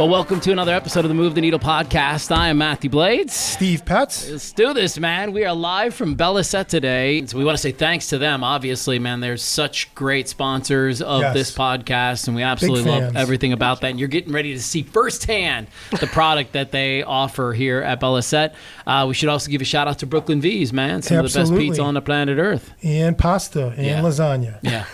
Well, welcome to another episode of the Move the Needle podcast. I am Matthew Blades. Steve Petz. Let's do this, man. We are live from Belle Lacet today. So we want to say thanks to them. Obviously, man, they're such great sponsors of this podcast, and we absolutely love everything about that. And you're getting ready to see firsthand the product that they offer here at Belle Lacet. We should also give a shout out to Brooklyn V's, man. Some of the best pizza on the planet Earth. And pasta and lasagna. Yeah.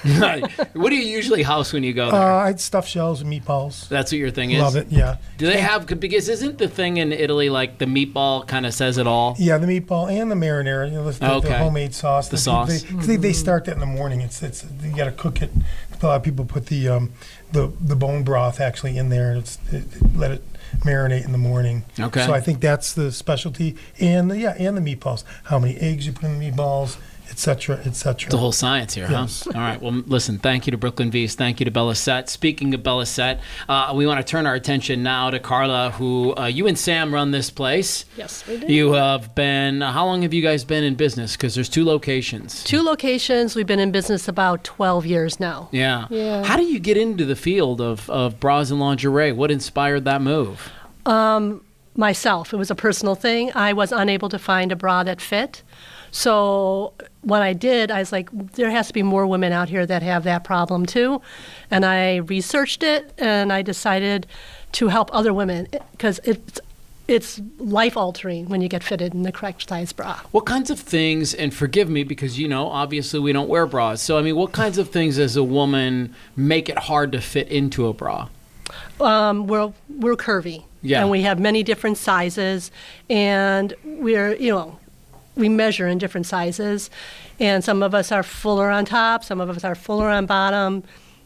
What do you usually house when you go there? I'd stuff shells and meatballs. That's what your thing is? Love it, yeah. Do they have, because isn't the thing in Italy like the meatball kind of says it all? Yeah, the meatball and the marinara, the homemade sauce. The sauce. They start that in the morning. It's you got to cook it. A lot of people put the bone broth actually in there and let it marinate in the morning. Okay. So I think that's the specialty. And the meatballs. How many eggs you put in the meatballs, et cetera, et cetera. It's a whole science here, yes. Huh? All right. Well, listen, thank you to Brooklyn V's. Thank you to Belle Lacet. Speaking of Belle Lacet, we want to turn our attention now to Karla, who you and Sam run this place. Yes, we do. You have been, how long have you guys been in business? Because there's 2 locations. 2 locations. We've been in business about 12 years now. Yeah. How do you get into the field of bras and lingerie? What inspired that move? Myself. It was a personal thing. I was unable to find a bra that fit. So what I did, I was like, there has to be more women out here that have that problem too. And I researched it, and I decided to help other women because it's life-altering when you get fitted in the correct size bra. What kinds of things, and forgive me because, obviously we don't wear bras. So, what kinds of things as a woman make it hard to fit into a bra? We're curvy. Yeah. And we have many different sizes, and we measure in different sizes, and some of us are fuller on top, some of us are fuller on bottom.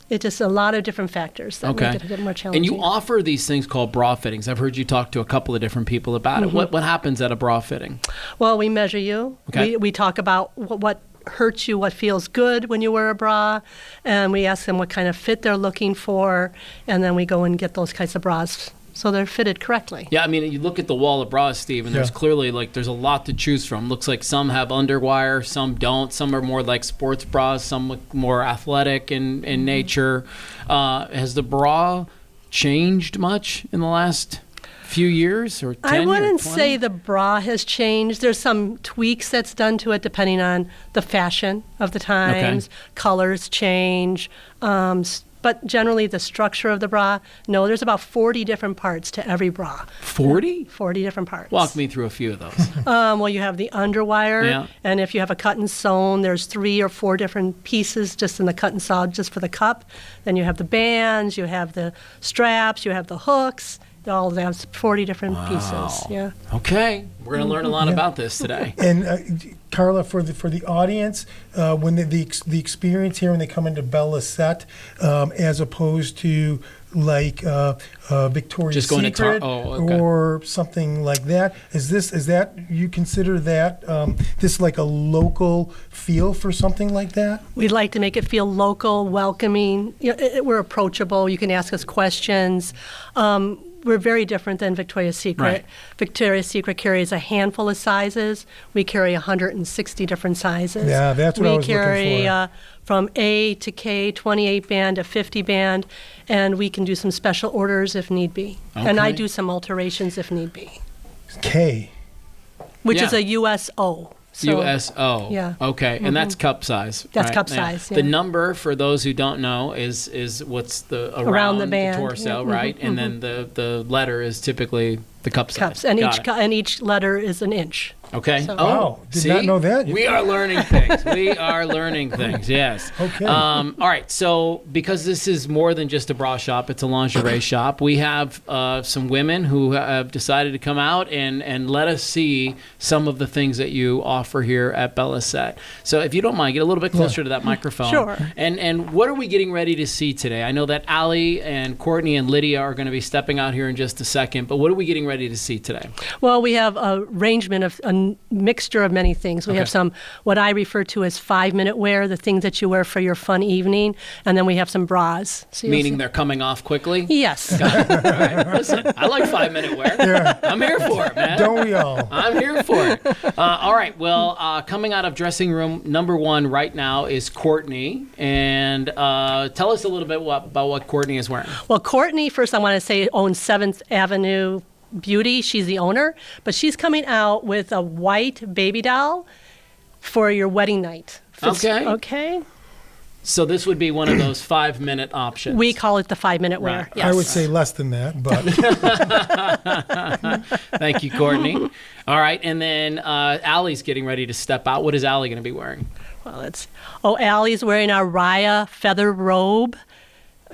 It's just a lot of different factors that make it a bit more challenging. And you offer these things called bra fittings. I've heard you talk to a couple of different people about it. What happens at a bra fitting? Well, we measure you. Okay. We talk about what hurts you, what feels good when you wear a bra, and we ask them what kind of fit they're looking for, and then we go and get those kinds of bras so they're fitted correctly. Yeah, you look at the wall of bras, Steve, and there's clearly there's a lot to choose from. Looks like some have underwire, some don't. Some are more like sports bras, some look more athletic in nature. Has the bra changed much in the last few years or 10 I wouldn't or 20? say the bra has changed. There's some tweaks that's done to it depending on the fashion of the times. Colors change. But generally, the structure of the bra, no, there's about 40 different parts to every bra. 40? 40 different parts. Walk me through a few of those. Well, you have the underwire, and if you have a cut and sewn, there's 3 or 4 different pieces just in the cut and sew, just for the cup. Then you have the bands, you have the straps, you have the hooks. All of them, 40 different pieces. Yeah. Okay, we're going to learn a lot about this today. And Karla, for the audience, when the experience here when they come into Belle Lacet, as opposed to like Victoria's Secret or something like that, is that you consider that this like a local feel for something like that? We'd like to make it feel local, welcoming. We're approachable. You can ask us questions. We're very different than Victoria's Secret. Right. Victoria's Secret carries a handful of sizes. We carry 160 different sizes. Yeah, that's what I was looking for. We carry from A to K, 28 band to 50 band, and we can do some special orders if need be. Okay. And I do some alterations if need be. K. Which is a USO. So, USO. Yeah. Okay, and that's cup size. That's right? cup size, yeah. The number, for those who don't know, is what's the around the band, torso, right? And then the letter is typically the cup size. Cups, and each letter is an inch. Okay. So. Wow. Did not know that. We are learning things. We are learning things, yes. Okay. All right. So because this is more than just a bra shop, it's a lingerie shop, we have some women who have decided to come out and let us see some of the things that you offer here at Belle Lacet. So if you don't mind, get a little bit closer to that microphone. Sure. And what are we getting ready to see today? I know that Allie and Courtney and Lydia are going to be stepping out here in just a second, but what are we getting ready to see today? Well, we have a arrangement of a mixture of many things. We have some, what I refer to as 5-minute wear, the things that you wear for your fun evening, and then we have some bras. So meaning they're coming off quickly? Yes. Got it. All right. Listen, I like 5-minute wear. Yeah. I'm here for it, man. Don't we all? I'm here for it. All right. Well, coming out of dressing room number 1 right now is Courtney. And tell us a little bit about what Courtney is wearing. Well, Courtney, first I want to say, owns 7th Avenue Beauty. She's the owner. But she's coming out with a white baby doll for your wedding night. Okay. So this would be one of those 5-minute options. We call it the 5-minute wear. Right. Yes. I would say less than that, but. Thank you, Courtney. All right, and then Allie's getting ready to step out. What is Allie going to be wearing? Well, Allie's wearing our Raya feather robe.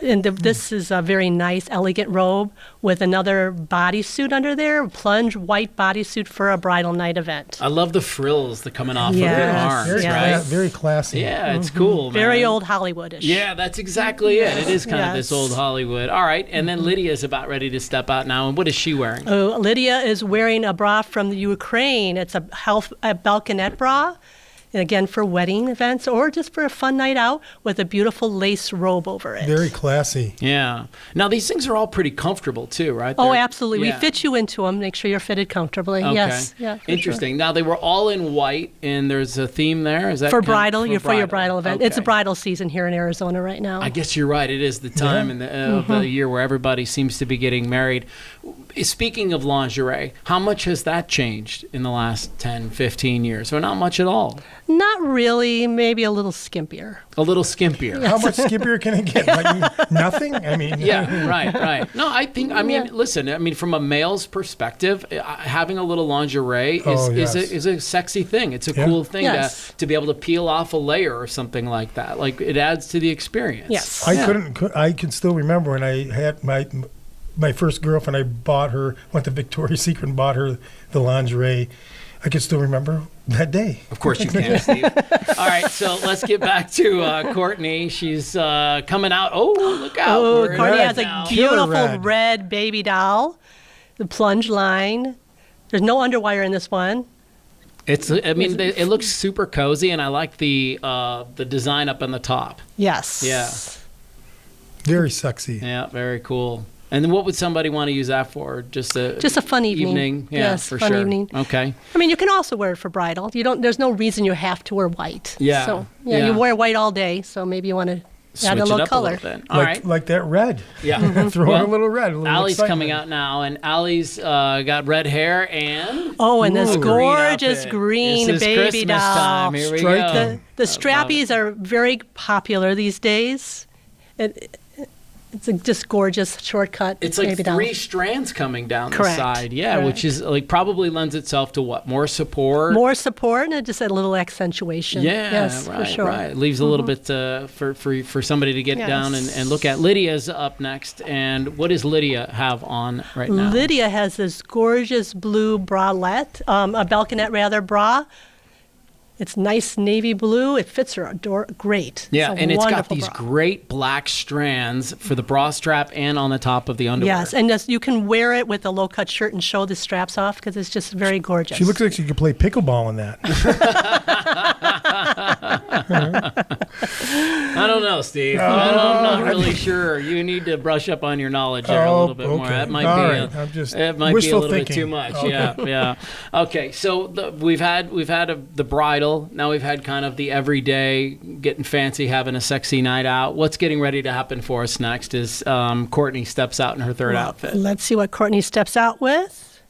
And this is a very nice, elegant robe with another bodysuit under there, a plunge white bodysuit for a bridal night event. I love the frills that coming off of your arms, right? Very classy. Yeah, it's cool, man. Very old Hollywoodish. Yeah, that's exactly it. It is kind of this old Hollywood. All right, and then Lydia's about ready to step out now. And what is she wearing? Oh, Lydia is wearing a bra from the Ukraine. It's a balconette bra. And again, for wedding events or just for a fun night out with a beautiful lace robe over it. Very classy. Yeah. Now, these things are all pretty comfortable, too, right? Oh, absolutely. We fit you into them. Make sure you're fitted comfortably. Okay. Yes. Yeah, interesting. Sure. Now, they were all in white, and there's a theme there. Is that for bridal? For your bridal event. Okay. It's a bridal season here in Arizona right now. I guess you're right. It is the time of the year where everybody seems to be getting married. Speaking of lingerie, how much has that changed in the last 10, 15 years? Or not much at all? Not really. Maybe a little skimpier. A little skimpier. How much skimpier can it get? Like nothing? I mean. Yeah, right. No, listen, from a male's perspective, having a little lingerie is a sexy thing. It's a cool thing to be able to peel off a layer or something like that. Like, it adds to the experience. Yes. I can still remember when I had my first girlfriend, went to Victoria's Secret and bought her the lingerie. I can still remember that day. Of course you can, Steve. All right, so let's get back to Courtney. She's coming out. Oh, look out. Oh, Courtney has a beautiful red baby doll, the plunge line. There's no underwire in this one. It looks super cozy, and I like the design up on the top. Yes. Yeah. Very sexy. Yeah, very cool. And then what would somebody want to use that for? Just a fun evening. Yeah, yes, for fun sure. Evening. Okay. You can also wear it for bridal. There's no reason you have to wear white. Yeah. So you wear white all day. So maybe you want to add a little color. A little bit. All right. Like that red. Yeah. Throw in a little red. Allie's coming out now, and Allie's got red hair and this gorgeous green this is baby Christmas doll. Time. Here we go. The strappies are very popular these days. It's a just gorgeous shortcut. It's like three strands coming down the side. Yeah, which is probably lends itself to what? More support? More support and just a little accentuation. Yeah, yes, right, for sure. Right. It leaves a little bit for somebody to get down and look at. Lydia's up next. And what does Lydia have on right now? Lydia has this gorgeous blue bralette, a balconette rather bra. It's nice navy blue. It fits her great. Yeah, and it's got these great black strands for the bra strap and on the top of the underwear. Yes, and you can wear it with a low-cut shirt and show the straps off because it's just very gorgeous. She looks like she could play pickleball in that. I don't know, Steve. I'm not really sure. You need to brush up on your knowledge there a little bit more. That might be a little bit too much. Okay. Yeah. Okay, so we've had the bridal. Now we've had kind of the everyday, getting fancy, having a sexy night out. What's getting ready to happen for us next is Courtney steps out in her third outfit. Let's see what Courtney steps out with.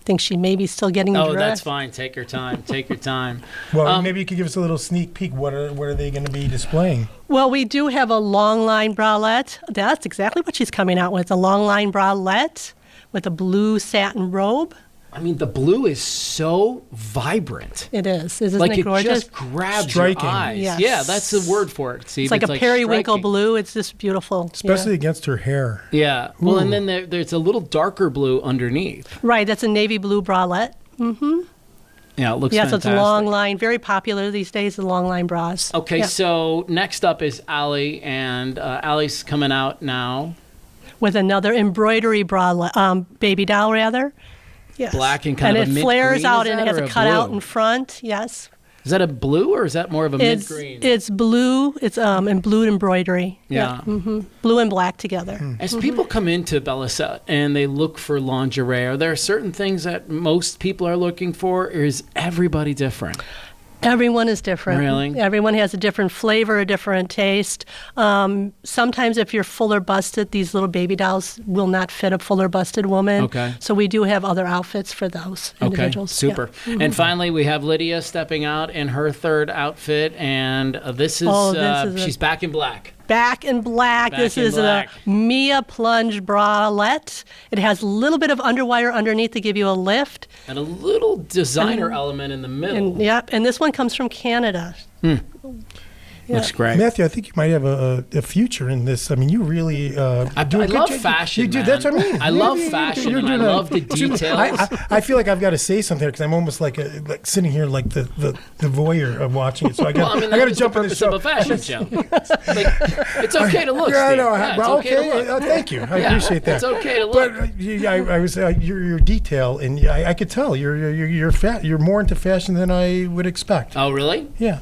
I think she may be still getting dressed. Oh, that's fine. Take your time. Take your time. Well, maybe you could give us a little sneak peek. What are they going to be displaying? Well, we do have a long line bralette. That's exactly what she's coming out with, a long line bralette with a blue satin robe. The blue is so vibrant. It is. Isn't it gorgeous? It just grabs your eyes. Yes. Yeah, that's the word for it. See, it's like a periwinkle striking. Blue. It's just beautiful. Especially against her hair. Yeah. Ooh. Well, and then there's a little darker blue underneath. Right. That's a navy blue bralette. Mm-hmm. Yeah, it looks fantastic. So it's a long line. Very popular these days, the long line bras. Okay, so next up is Allie, and Allie's coming out now. With another embroidery bra, baby doll, rather. Yes. Black and kind of a mint green. And it flares out and it has a cutout blue? in front. Yes. Is that a blue or is that more of a mint green? It's blue. It's in blue embroidery. Yeah. Blue and black together. As people come into Belle Lacet and they look for lingerie, are there certain things that most people are looking for, or is everybody different? Everyone is different. Really? Everyone has a different flavor, a different taste. Sometimes if you're fuller busted, these little baby dolls will not fit a fuller busted woman. Okay. So we do have other outfits for those individuals. Super. Yeah. And finally, we have Lydia stepping out in her third outfit, and this is she's back in black. Back in black. This is a Mia plunge bralette. It has a little bit of underwire underneath to give you a lift. And a little designer element in the middle. And this one comes from Canada. Looks great. Matthew, I think you might have a future in this. I mean, you really I love fashion. You do. That's what I mean. I love fashion. And I love the details. I feel like I've got to say something because I'm almost like sitting here like the voyeur of watching it. So I got to jump in the show. Of a fashion show. It's okay to look. Yeah, I know. Yeah, well, okay. Thank you. I appreciate that. It's okay to look. But I was your detail, and I could tell you're more into fashion than I would expect. Oh, really? Yeah.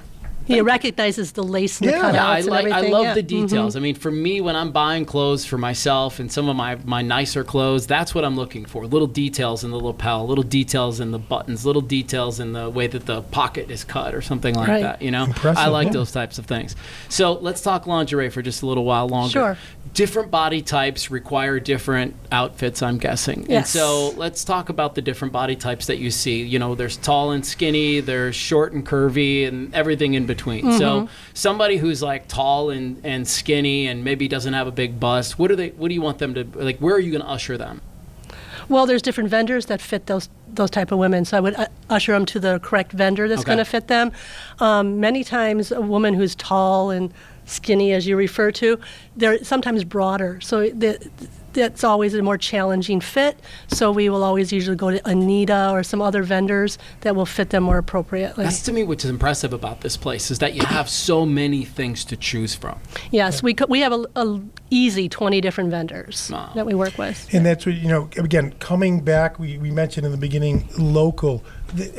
He recognizes the lace and the cutouts and everything. I love the details. I mean, for me, when I'm buying clothes for myself and some of my nicer clothes, that's what I'm looking for. Little details in the lapel, little details in the buttons, little details in the way that the pocket is cut or something like that. You know, impressive, I like those types of things. So let's talk lingerie for just a little while longer. Sure. Different body types require different outfits, I'm guessing. Yes. And so let's talk about the different body types that you see. You know, there's tall and skinny, there's short and curvy, and everything in between. So somebody who's like tall and skinny and maybe doesn't have a big bust, what do you want them to, like, where are you going to usher them? Well, there's different vendors that fit those type of women. So I would usher them to the correct vendor that's going to fit them. Many times a woman who's tall and skinny, as you refer to, they're sometimes broader. So that's always a more challenging fit. So we will always usually go to Anita or some other vendors that will fit them more appropriately. That's to me what's impressive about this place is that you have so many things to choose from. Yes, we have a easy 20 different vendors that we work with. And that's what, again, coming back, we mentioned in the beginning, local.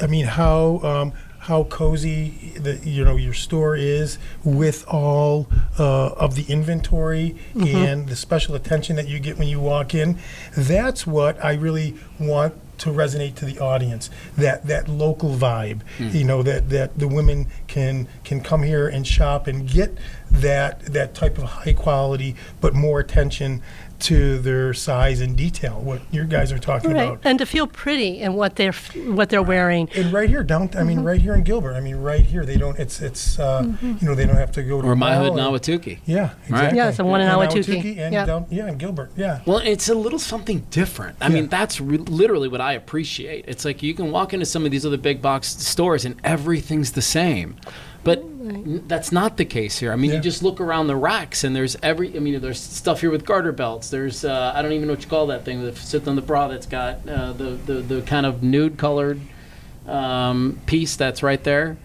I mean, how cozy your store is with all of the inventory and the special attention that you get when you walk in. That's what I really want to resonate to the audience. That local vibe. That the women can come here and shop and get that type of high quality, but more attention to their size and detail, what your guys are talking about. And to feel pretty in what they're wearing. And right here, right here in Gilbert, right here, they don't, it's they don't have to go to or my hood, Nawatuki. Yeah, exactly. Yeah, it's a one in Nawatuki. And in Gilbert, yeah. Well, it's a little something different. I mean, that's literally what I appreciate. It's like you can walk into some of these other big box stores and everything's the same. But that's not the case here. I mean, you just look around the racks and there's there's stuff here with garter belts. There's, I don't even know what you call that thing that sits on the bra that's got the kind of nude colored piece that's right there.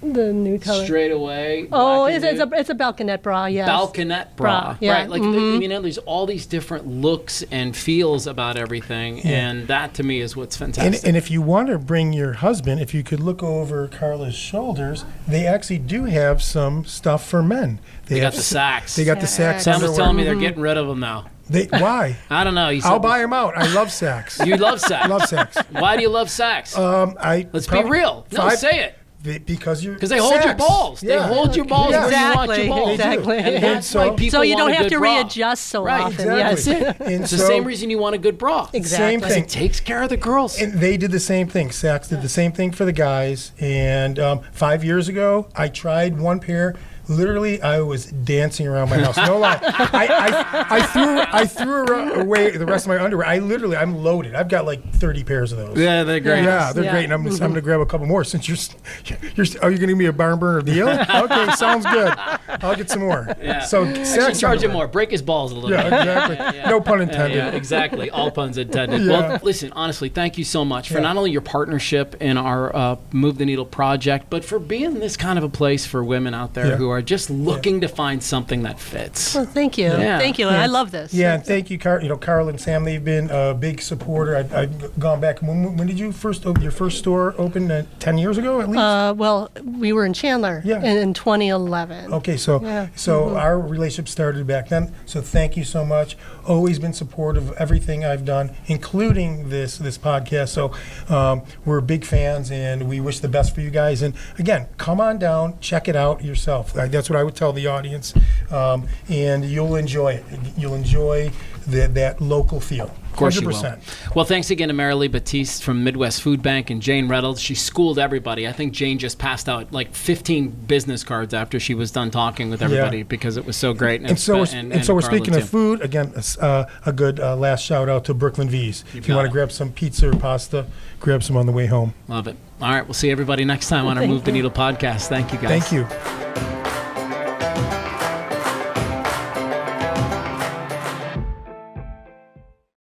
The nude color. Straight away. Oh, it's a balconette bra, yes. Balconette bra. Yeah. Right. Like, there's all these different looks and feels about everything, and that to me is what's fantastic. And if you want to bring your husband, if you could look over Karla's shoulders, they actually do have some stuff for men. They got the sacks. They got the sacks. Sam was telling me they're getting rid of them now. Why? I don't know. I'll buy them out. I love sacks. You love sacks? Love sacks. Why do you love sacks? Let's be real. No, say it. Because they hold your balls. They hold your balls where you want your balls. Exactly. And that's why people so you don't have to bra. readjust so right, often. Exactly. Yes. And it's the same reason you want a good bra. Exactly. Same thing. It takes care of the girls. And they did the same thing. Saks did the same thing for the guys. And 5 years ago, I tried one pair. Literally, I was dancing around my house. No lie. I threw away the rest of my underwear. I'm loaded. I've got like 30 pairs of those. Yeah, they're great. Yeah, they're great. And I'm going to grab a couple more since are you going to give me a barn burner deal? Okay, sounds good. I'll get some more. Yeah. So actually, charge him more. Break his balls a little bit. Exactly. Yeah. No pun intended. Yeah, exactly. All puns intended. Yeah. Well, listen, honestly, thank you so much for not only your partnership in our Move the Needle project, but for being this kind of a place for women out there who are just looking to find something that fits. Well, thank you. Thank you. And I love this. Yeah, and thank you, Karla and Sam. They've been a big supporter. I've gone back. When did you first open your first store? Open 10 years ago, at least. Well, we were in Chandler in 2011. Okay, so our relationship started back then. So thank you so much. Always been supportive of everything I've done, including this podcast. So we're big fans, and we wish the best for you guys. And again, come on down, check it out yourself. That's what I would tell the audience, and you'll enjoy it. You'll enjoy that local feel. Of course 100%. You will. Well, thanks again to Marilee Batiste from Midwest Food Bank and Jane Reynolds. She schooled everybody. I think Jane just passed out like 15 business cards after she was done talking with everybody because it was so great. And so we're speaking of food, again, a good last shout out to Brooklyn V's. If you want to grab some pizza or pasta, grab some on the way home. Love it. All right, we'll see everybody next time on our Move the Needle podcast. Thank you, guys. Thank you.